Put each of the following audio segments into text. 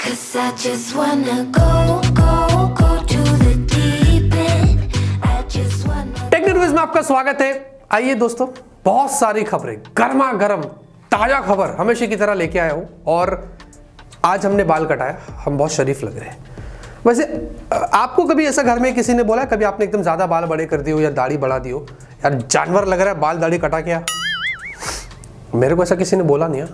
'Cause I just wanna go to the deep end. I just wanna. Tech news में आपका स्वागत है। आइए दोस्तों, बहुत सारी खबरें, गर्मा गर्म ताजा खबर हमेशा की तरह लेके आया हूं। और आज हमने बाल कटाया, हम बहुत शरीफ लग रहे हैं। वैसे आपको कभी ऐसा घर में किसी ने बोला है, कभी आपने एकदम ज्यादा बाल बड़े कर दिए हो या दाढ़ी बढ़ा दी हो, यार जानवर लग रहा है, बाल दाढ़ी कटा के आ? मेरे को ऐसा किसी ने बोला नहीं है।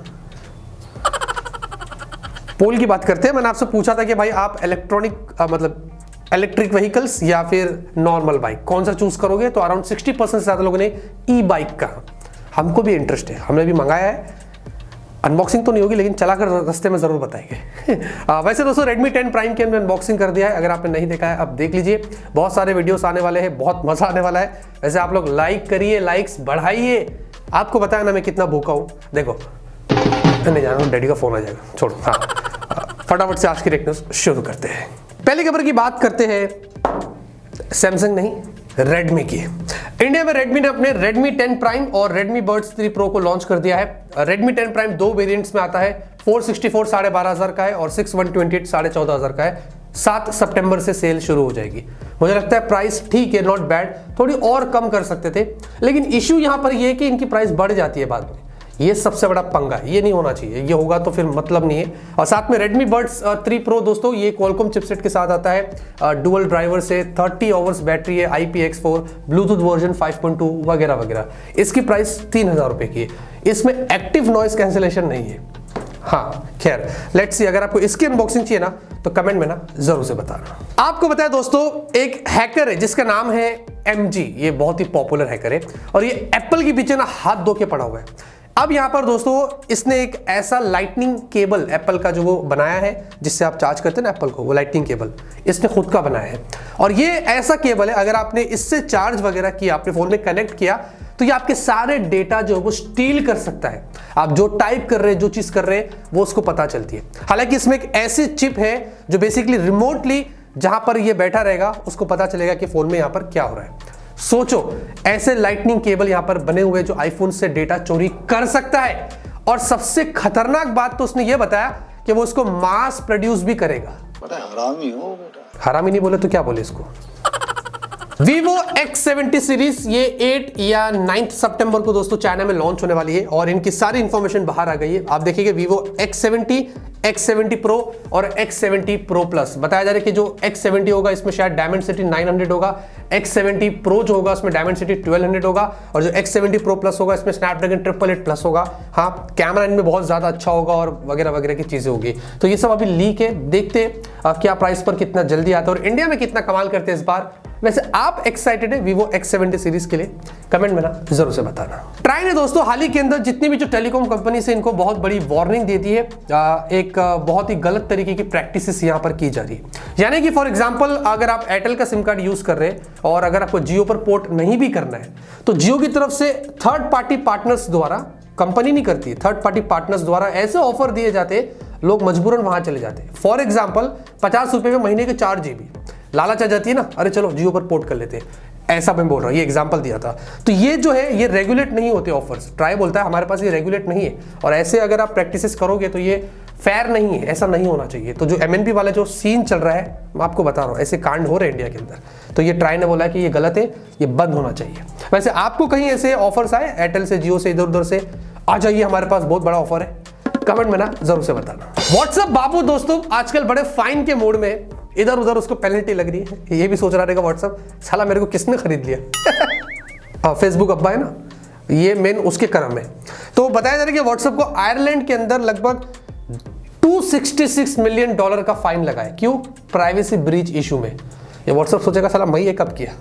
पोल की बात करते हैं। मैंने आपसे पूछा था कि भाई आप इलेक्ट्रिक व्हीकल्स या फिर नॉर्मल बाइक कौन सा चूज करोगे, तो अराउंड 60% से ज्यादा लोगों ने ई बाइक कहा। हमको भी इंटरेस्ट है, हमने भी मंगाया है। अनबॉक्सिंग तो नहीं होगी, लेकिन चलाकर रास्ते में जरूर बताएंगे। वैसे दोस्तों, Redmi 10 Prime की हमने अनबॉक्सिंग कर दिया है। अगर आपने नहीं देखा है, अब देख लीजिए। बहुत सारे वीडियोस आने वाले हैं, बहुत मजा आने वाला है। वैसे आप लोग लाइक करिए, लाइक्स बढ़ाइए। आपको बताया ना मैं कितना भूखा हूं। देखो, नहीं जाना, डैडी का फोन आ जाएगा, छोड़ो। हाँ, फटाफट से आज की टेक न्यूज़ शुरू करते हैं। पहली खबर की बात करते हैं सैमसंग नहीं, Redmi की। इंडिया में Redmi ने अपने Redmi 10 Prime और Redmi Buds 3 Pro को लॉन्च कर दिया है। Redmi 10 Prime दो वेरिएंट्स में आता है, 464 12,500 का है और 6128 14,500 का है। 7 सितंबर से सेल शुरू हो जाएगी। मुझे लगता है प्राइस ठीक है, नॉट बैड, थोड़ी और कम कर सकते थे, लेकिन इश्यू यहां पर यह है कि इनकी प्राइस बढ़ जाती है बाद में। ये सबसे बड़ा पंगा है, ये नहीं होना चाहिए। ये होगा तो फिर मतलब नहीं है। और साथ में Redmi Buds 3 Pro दोस्तों, ये Qualcomm चिपसेट के साथ आता है, डुअल ड्राइवर से, 30 आवर्स बैटरी है, IPX4, ब्लूटूथ वर्जन 5.2 वगैरह वगैरह। इसकी प्राइस 3,000 रुपए की है। इसमें एक्टिव नॉइस कैंसिलेशन नहीं है। हाँ खैर, लेट्स सी। अगर आपको इसकी अनबॉक्सिंग चाहिए ना, तो कमेंट में ना जरूर से बताना। आपको बताया दोस्तों, एक हैकर है जिसका नाम है MG। ये बहुत ही पॉपुलर हैकर है और ये एप्पल के पीछे ना हाथ धो के पड़ा हुआ है। अब यहां पर दोस्तों, इसने एक ऐसा लाइटनिंग केबल एप्पल का जो वो बनाया है, जिससे आप चार्ज करते हैं ना एप्पल को, वो लाइटनिंग केबल इसने खुद का बनाया है। और ये ऐसा केबल है, अगर आपने इससे चार्ज वगैरह किया, अपने फोन में कनेक्ट किया, तो ये आपके सारे डेटा जो है वो स्टील कर सकता है। आप जो टाइप कर रहे हैं, जो चीज कर रहे हैं, वो उसको पता चलती है। हालांकि इसमें एक ऐसी चिप है जो बेसिकली रिमोटली जहां पर ये बैठा रहेगा, उसको पता चलेगा कि फोन में यहां पर क्या हो रहा है। सोचो, ऐसे लाइटनिंग केबल यहां पर बने हुए जो आईफोन से डेटा चोरी कर सकता है। और सबसे खतरनाक बात तो उसने ये बताया कि वो इसको मास प्रोड्यूस भी करेगा। बड़ा हरामी हो बेटा। हरामी नहीं बोले तो क्या बोले इसको। Vivo X70 सीरीज ये 8 या 9 सितंबर को दोस्तों चाइना में लॉन्च होने वाली है और इनकी सारी इंफॉर्मेशन बाहर आ गई है। आप देखिए Vivo X70, X70 Pro और X70 Pro Plus। बताया जा रहा है कि जो X70 होगा इसमें शायद Dimensity 900 होगा, X70 Pro जो होगा उसमें Dimensity 1200 होगा और जो X70 Pro Plus होगा इसमें Snapdragon 888 Plus होगा। हाँ, कैमरा इनमें बहुत ज्यादा अच्छा होगा और वगैरह वगैरह की चीजें होगी। तो ये सब अभी लीक है, देखते हैं क्या प्राइस पर कितना जल्दी आता है और इंडिया में कितना कमाल करते हैं इस बार। वैसे आप एक्साइटेड है Vivo X70 सीरीज के लिए? कमेंट में ना जरूर से बताना। ट्राई ने दोस्तों हाल ही के अंदर जितनी भी जो टेलीकॉम कंपनी से इनको बहुत बड़ी वार्निंग दे दी है। एक बहुत ही गलत तरीके की प्रैक्टिसेस यहां पर की जा रही है। यानी कि फॉर एग्जांपल, अगर आप एयरटेल का सिम कार्ड यूज कर रहे हैं और अगर आपको जियो पर पोर्ट नहीं भी करना है, तो जियो की तरफ से थर्ड पार्टी पार्टनर्स द्वारा, कंपनी नहीं करती है, थर्ड पार्टी पार्टनर्स द्वारा ऐसे ऑफर दिए जाते, लोग मजबूरन वहां चले जाते। फॉर एग्जाम्पल, 50 रुपए में महीने के 4 GB, लालच आ जाती है ना, अरे चलो जियो पर पोर्ट कर लेते हैं। ऐसा मैं बोल रहा हूँ, ये एग्जांपल दिया था। तो ये जो है ये रेगुलेट नहीं होते ऑफर्स। ट्राई बोलता है हमारे पास ये रेगुलेट नहीं है और ऐसे अगर आप प्रैक्टिसेस करोगे तो ये फेयर नहीं है, ऐसा नहीं होना चाहिए। तो जो MNP वाला जो सीन चल रहा है, मैं आपको बता रहा हूँ, ऐसे कांड हो रहे हैं इंडिया के अंदर। तो ये ट्राई ने बोला कि ये गलत है, ये बंद होना चाहिए। वैसे आपको कहीं ऐसे ऑफर्स आए एयरटेल से, जियो से, इधर उधर से? आ जाइए, हमारे पास बहुत बड़ा ऑफर है, कमेंट में ना जरूर से बताना। व्हाट्सएप बाबू दोस्तों आजकल बड़े फाइन के मोड में, इधर उधर उसको पेनल्टी लग रही है। ये भी सोच रहा रहेगा व्हाट्सएप, साला मेरे को किसने खरीद लिया। फेसबुक अब्बा है ना, ये मेन उसके कर्म है। तो बताया जा रहा है कि व्हाट्सएप को आयरलैंड के अंदर लगभग $266 मिलियन का फाइन लगा है। क्यों? प्राइवेसी ब्रीच इशू में। ये व्हाट्सएप सोचेगा साला मैं ये कब किया।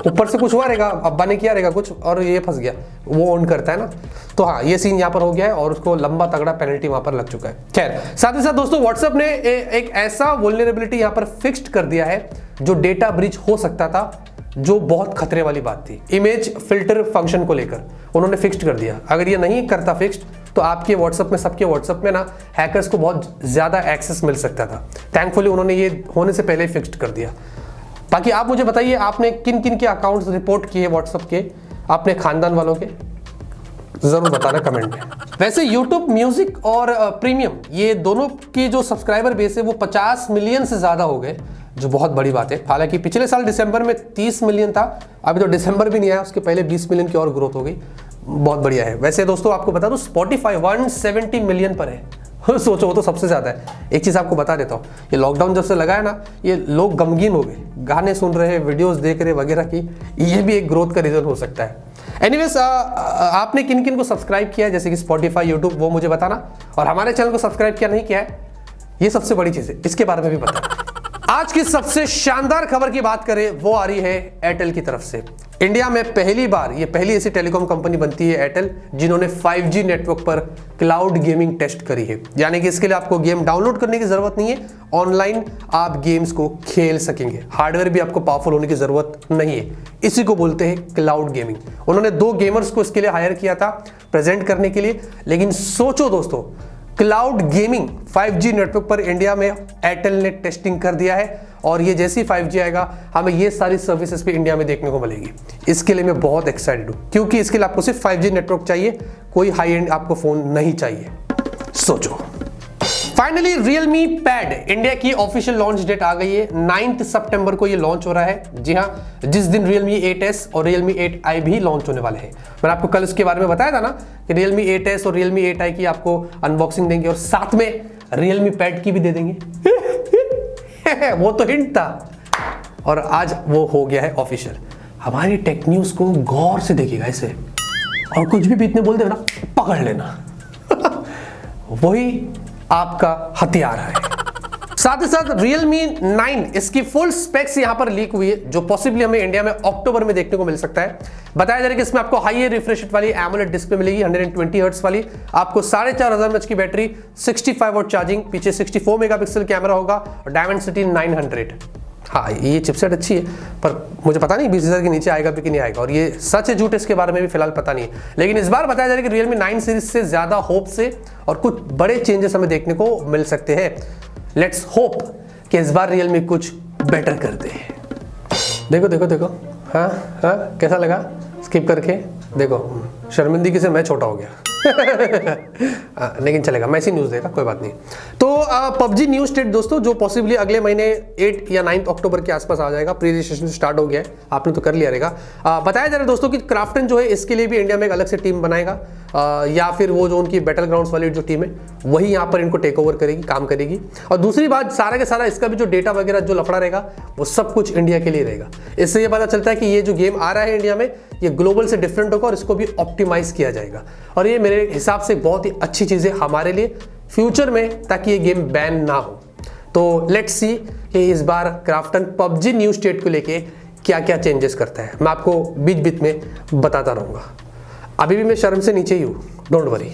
ऊपर से कुछ हुआ रहेगा, अब्बा ने किया रहेगा कुछ और ये फंस गया, वो ओन करता है ना। तो हाँ, ये सीन यहाँ पर हो गया है और उसको लंबा तगड़ा पेनल्टी वहां पर लग चुका है। खैर, साथ ही साथ दोस्तों व्हाट्सएप ने एक ऐसा वल्नरेबिलिटी यहाँ पर फिक्स्ड कर दिया है जो डेटा ब्रीच हो सकता था, जो बहुत खतरे वाली बात थी। इमेज फिल्टर फंक्शन को लेकर उन्होंने फिक्स्ड कर दिया। अगर ये नहीं करता फिक्स्ड, तो आपके व्हाट्सएप में, सबके व्हाट्सएप में ना हैकर्स को बहुत ज्यादा एक्सेस मिल सकता था। थैंकफुली उन्होंने ये होने से पहले फिक्स्ड कर दिया। बाकी आप मुझे बताइए, आपने किन किन के अकाउंट्स रिपोर्ट किए व्हाट्सएप के, अपने खानदान वालों के? जरूर बताना कमेंट में। वैसे YouTube म्यूजिक और प्रीमियम ये दोनों की जो सब्सक्राइबर बेस है वो 50 मिलियन से ज़्यादा हो गए, जो बहुत बड़ी बात है। हालांकि पिछले साल दिसंबर में 30 मिलियन था, अभी तो दिसंबर भी नहीं आया, उसके पहले 20 मिलियन की और ग्रोथ हो गई, बहुत बढ़िया है। वैसे दोस्तों आपको बता दूं स्पॉटिफाई 170 मिलियन पर है सोचो, वो तो सबसे ज़्यादा है। एक चीज़ आपको बता देता हूँ, ये लॉकडाउन जब से लगा है ना, ये लोग गमगीन हो गए, गाने सुन रहे हैं, वीडियोस देख रहे वगैरह की, ये भी एक ग्रोथ का रीज़न हो सकता है। एनीवेज आपने किन किन को सब्सक्राइब किया है, जैसे कि स्पॉटिफाई, यूट्यूब, वो मुझे बताना, और हमारे चैनल को सब्सक्राइब किया नहीं किया है, ये सबसे बड़ी चीज़ है, इसके बारे में भी बताना। आज की सबसे शानदार खबर की बात करें, वो आ रही है एयरटेल की तरफ से। इंडिया में पहली बार, ये पहली ऐसी टेलीकॉम कंपनी बनती है एयरटेल, जिन्होंने 5G नेटवर्क पर क्लाउड गेमिंग टेस्ट करी है। यानी कि इसके लिए आपको गेम डाउनलोड करने की जरूरत नहीं है, ऑनलाइन आप गेम्स को खेल सकेंगे, हार्डवेयर भी आपको पावरफुल होने की जरूरत नहीं है। इसी को बोलते हैं क्लाउड गेमिंग। उन्होंने 2 गेमर्स को इसके लिए हायर किया था प्रेजेंट करने के लिए, लेकिन सोचो दोस्तों, क्लाउड गेमिंग 5G नेटवर्क पर इंडिया में एयरटेल ने टेस्टिंग कर दिया है, और ये जैसी 5G आएगा हमें ये सारी सर्विसेज भी इंडिया में देखने को मिलेगी। इसके लिए मैं बहुत एक्साइटेड हूं, क्योंकि इसके लिए आपको सिर्फ 5G नेटवर्क चाहिए, कोई हाई एंड आपको फोन नहीं चाहिए। सोचो। फाइनली Realme Pad इंडिया की ऑफिशियल लॉन्च डेट आ गई है, 9 सितंबर को ये लॉन्च हो रहा है। जी हाँ, जिस दिन Realme 8S और Realme 8i भी लॉन्च होने वाले हैं। मैंने आपको कल उसके बारे में बताया था ना कि Realme 8S और Realme 8i की आपको अनबॉक्सिंग देंगे, और साथ में Realme Pad की भी दे देंगे वो तो हिंट था, और आज वो हो गया है ऑफिशियल। हमारी टेक न्यूज को गौर से देखिएगा इसे, और कुछ भी बीतने बोल देना पकड़ लेना वही आपका हथियार है। साथ ही साथ Realme 9 इसकी फुल स्पेक्स यहां पर लीक हुई है, जो पॉसिबली हमें इंडिया में अक्टूबर में देखने को मिल सकता है। बताया जा रहा है कि इसमें आपको हाई रिफ्रेश रेट वाली AMOLED डिस्प्ले मिलेगी, 120 हर्ट्ज वाली, आपको 4500 mAh की बैटरी, 65 वाट चार्जिंग, पीछे 64 मेगापिक्सल कैमरा होगा, और Dimensity 900। हाँ, ये चिपसेट अच्छी है, पर मुझे पता नहीं 20,000 के नीचे आएगा भी कि नहीं आएगा, और ये सच है झूठ इसके बारे में भी फिलहाल पता नहीं है। लेकिन इस बार बताया जा रहा है कि Realme 9 सीरीज से ज्यादा होप से और कुछ बड़े चेंजेस हमें देखने को मिल सकते हैं। लेट्स होप कि इस बार Realme कुछ बेटर करते हैं। देखो देखो देखो, हाँ हाँ, कैसा लगा स्किप करके? देखो, शर्मिंदगी से मैं छोटा हो गया लेकिन चलेगा, मैं ऐसी न्यूज़ देगा, कोई बात नहीं। तो PUBG न्यू स्टेट दोस्तों, जो पॉसिबली अगले महीने 8 या 9 अक्टूबर के आसपास आ जाएगा। प्री रजिस्ट्रेशन स्टार्ट हो गया है, आपने तो कर लिया रहेगा। बताया जा रहा है दोस्तों कि क्राफ्टन जो है इसके लिए भी इंडिया में एक अलग से टीम बनाएगा, या फिर वो जो उनकी बैटल ग्राउंड्स वाली जो टीम है वही यहाँ पर इनको टेक ओवर करेगी, काम करेगी। और दूसरी बात, सारा के सारा इसका भी जो डेटा वगैरह जो लफड़ा रहेगा वो सब कुछ इंडिया के लिए रहेगा। इससे ये पता चलता है कि ये जो गेम आ रहा है इंडिया में, ये ग्लोबल से डिफरेंट होगा और इसको भी ऑप्टिमाइज किया जाएगा। और ये मेरे हिसाब से बहुत ही अच्छी चीज़ है हमारे लिए फ्यूचर में, ताकि ये गेम बैन ना हो। तो लेट्स सी कि इस बार क्राफ्टन PUBG न्यू स्टेट को लेके क्या क्या चेंजेस करता है, मैं आपको बीच बीच में बताता रहूँगा। अभी भी मैं शर्म से नीचे ही हूँ, डोंट वरी।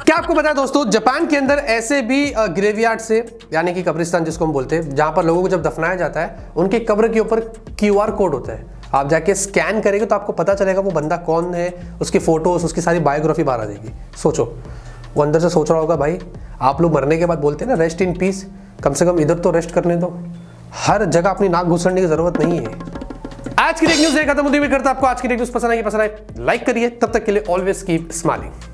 क्या आपको पता है दोस्तों, जापान के अंदर ऐसे भी ग्रेवयार्ड से, यानी कि कब्रिस्तान जिसको हम बोलते हैं, जहाँ पर लोगों को जब दफनाया जाता है उनके कब्र के ऊपर QR कोड होता है। आप जाके स्कैन करेंगे तो आपको पता चलेगा वो बंदा कौन है, उसकी फोटोज, उसकी सारी बायोग्राफी बाहर आ जाएगी। सोचो, वो अंदर से सोच रहा होगा, भाई आप लोग मरने के बाद बोलते हैं ना रेस्ट इन पीस, कम से कम इधर तो रेस्ट करने दो, हर जगह अपनी नाक घुसड़ने की जरूरत नहीं है। आज की टेक न्यूज़ खत्म होती हुई करता, आपको आज की टेक न्यूज़ पसंद आई लाइक करिए। तब तक के लिए ऑलवेज कीप स्माइलिंग।